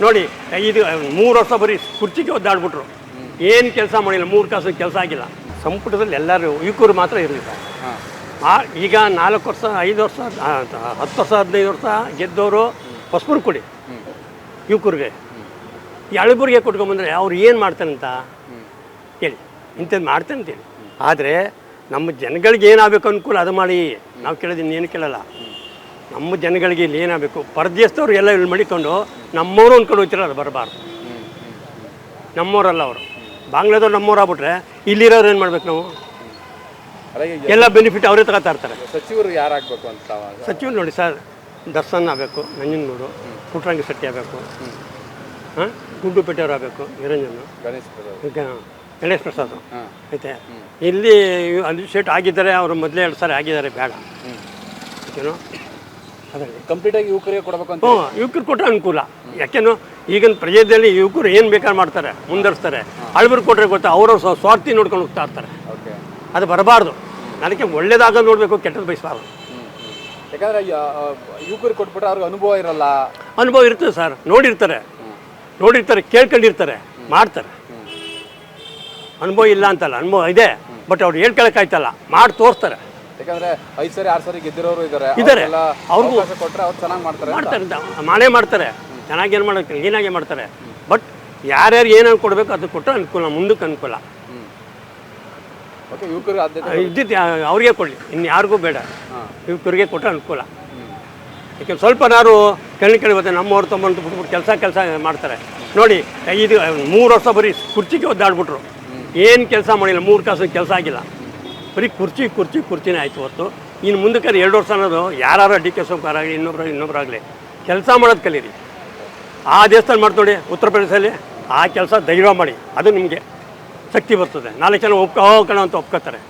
ನೋಡಿ ಇದು 3 ವರ್ಷ ಬರೀ ಕುರ್ಚಿಗೆ ಒದ್ದಾಡ್ಬಿಟ್ರು. ಏನು ಕೆಲಸ ಮಾಡಿಲ್ಲ, 3 ಕಾಸು ಕೆಲಸ ಆಗಿಲ್ಲ. ಸಂಪುಟದಲ್ಲಿ ಎಲ್ಲರೂ ಯುವಕರು ಮಾತ್ರ ಇರಲಿಲ್ಲ. ಈಗ 4 ವರ್ಷ 5 ವರ್ಷ 10 ವರ್ಷ 15 ವರ್ಷ ಗೆದ್ದವರು ಹೊಸಬರು ಕೊಡಿ ಯುವಕರಿಗೆ. ಎಳಬರಿಗೆ ಕೊಟ್ಕೊಂಬಂದರೆ ಅವ್ರು ಏನು ಮಾಡ್ತಾರಂತ ಹೇಳಿ, ಇಂಥದ್ದು ಮಾಡ್ತಾನೆ ಅಂತೇಳಿ. ಆದರೆ ನಮ್ಮ ಜನಗಳಿಗೆ ಏನಾಗಬೇಕು ಅನುಕೂಲ ಅದು ಮಾಡಿ. ನಾವು ಕೇಳೋದು ಏನು ಕೇಳಲ್ಲ. ನಮ್ಮ ಜನಗಳಿಗೆ ಇಲ್ಲಿ ಏನಾಗಬೇಕು, ಪರದೇಶದವ್ರು ಎಲ್ಲ ಇಲ್ಲಿ ಮಡಿಕೊಂಡು ನಮ್ಮವರು ಅಂದ್ಕೊಂಡು ಹೋಗ್ತಿರೋ ಅದು ಬರಬಾರ್ದು. ನಮ್ಮವರಲ್ಲ ಅವರು, ಬಾಂಗ್ಲಾದವ್ರು ನಮ್ಮವ್ರು ಆಗ್ಬಿಟ್ರೆ ಇಲ್ಲಿರೋರು ಏನು ಮಾಡ್ಬೇಕು ನಾವು? ಎಲ್ಲ ಬೆನಿಫಿಟ್ ಅವರೇ ತಗೋತಾ ಇರ್ತಾರೆ. ಸಚಿವರು ಯಾರಾಗಬೇಕು ಅಂತ? ಸಚಿವರು ನೋಡಿ ಸರ್, ದರ್ಶನ್ ಆಗಬೇಕು, ನಂಜನಗೂಡು, ಪುಟ್ಟರಂಗಿ ಶೆಟ್ಟಿ ಆಗಬೇಕು, ಗುಂಡುಪೇಟೆಯವ್ರು ಆಗಬೇಕು, ನಿರಂಜನ್, ಗಣೇಶ್ ಪ್ರಸಾದ್ ಐತೆ. ಇಲ್ಲಿ ಅಡ್ಮಿನಿಸ್ಟ್ರೇಟ್ ಆಗಿದ್ದಾರೆ, ಅವರು ಮೊದಲೇ 2 ಸಾರಿ ಆಗಿದ್ದಾರೆ, ಬೇಡ ಓಕೆನೋ. ಅದರಲ್ಲಿ ಕಂಪ್ಲೀಟಾಗಿ ಯುವಕರಿಗೆ ಕೊಡಬೇಕು ಅಂತ. ಯುವಕರು ಕೊಟ್ಟರೆ ಅನುಕೂಲ. ಯಾಕೆನೋ ಈಗಿನ ಪ್ರಜೆಯಲ್ಲಿ ಯುವಕರು ಏನು ಬೇಕಾದ್ರೆ ಮಾಡ್ತಾರೆ, ಮುಂದರ್ಸ್ತಾರೆ. ಹಳಬರು ಕೊಟ್ಟರೆ ಗೊತ್ತಾ, ಅವರು ಸ್ವಾರ್ಥಿ ನೋಡ್ಕೊಂಡು ಹೋಗ್ತಾ ಇರ್ತಾರೆ. ಅದು ಬರಬಾರ್ದು. ಅದಕ್ಕೆ ಒಳ್ಳೇದಾಗ ನೋಡಬೇಕು, ಕೆಟ್ಟದ್ದು ಬಯಸಬಾರ್ದು. ಯಾಕಂದರೆ ಯುವಕರಿಗೆ ಕೊಟ್ಬಿಟ್ರೆ ಅವ್ರಿಗೆ ಅನುಭವ ಇರಲ್ಲ. ಅನುಭವ ಇರ್ತದೆ ಸರ್, ನೋಡಿರ್ತಾರೆ, ಕೇಳ್ಕೊಂಡಿರ್ತಾರೆ, ಮಾಡ್ತಾರೆ. ಅನುಭವ ಇಲ್ಲ ಅಂತಲ್ಲ, ಅನುಭವ ಇದೆ. ಬಟ್ ಅವ್ರು ಹೇಳ್ಕೊಳಕ್ಕಾಯ್ತಲ್ಲ, ಮಾಡಿ ತೋರಿಸ್ತಾರೆ. ಯಾಕಂದರೆ 5 ಸಾರಿ 6 ಸಾರಿ ಗೆದ್ದಿರೋರು ಇದ್ದಾರೆ. ಅವ್ರಿಗೂ ಕೊಟ್ಟರೆ ಅವ್ರು ಚೆನ್ನಾಗಿ ಮಾಡ್ತಾರೆ. ಮಾಡೇ ಮಾಡ್ತಾರೆ, ಚೆನ್ನಾಗಿ ಏನು ಮಾಡೋಕ್ಕೆ ಕ್ಲೀನಾಗೆ ಮಾಡ್ತಾರೆ. ಬಟ್ ಯಾರ್ಯಾರು ಏನೇನು ಕೊಡಬೇಕು ಅದು ಕೊಟ್ಟರೆ ಅನುಕೂಲ, ಮುಂದಕ್ಕೆ ಅನುಕೂಲ. ಇದ್ದಿದ್ದು ಅವ್ರಿಗೆ ಕೊಡಲಿ, ಇನ್ನು ಯಾರಿಗೂ ಬೇಡ. ಯುವಕರಿಗೆ ಕೊಟ್ಟರೆ ಅನುಕೂಲ. ಯಾಕೆ ಸ್ವಲ್ಪನಾರು ಕೆಳಗೆ ಬರ್ತದೆ. ನಮ್ಮವ್ರು ತೊಗೊಂಡು ಬಿಟ್ಬಿಟ್ಟು ಕೆಲಸ ಮಾಡ್ತಾರೆ. ನೋಡಿ ಇದು 3 ವರ್ಷ ಬರೀ ಕುರ್ಚಿಗೆ ಒದ್ದಾಡ್ಬಿಟ್ರು. ಏನು ಕೆಲಸ ಮಾಡಿಲ್ಲ, 3 ಕಾಸು ಕೆಲಸ ಆಗಿಲ್ಲ. ಬರೀ ಕುರ್ಚಿನೇ ಆಯಿತು ಹೊತ್ತು. ಇನ್ನು ಮುಂದಕ್ಕೆ 2 ವರ್ಷ ಅನ್ನೋದು ಯಾರು ಡಿ ಕೆ ಶಿವಕುಮಾರಾಗಲಿ ಇನ್ನೊಬ್ಬರಾಗಲಿ ಕೆಲಸ ಮಾಡೋದು ಕಲೀರಿ. ಆ ದೇವಸ್ಥಾನ ಮಾಡಿ ನೋಡಿ ಉತ್ತರ ಪ್ರದೇಶದಲ್ಲಿ, ಆ ಕೆಲಸ ಧೈರ್ಯ ಮಾಡಿ, ಅದು ನಿಮಗೆ ಶಕ್ತಿ ಬರ್ತದೆ. 4 ಜನ ಒಪ್ಕೋ ಅಂತ ಒಪ್ಕೋತಾರೆ.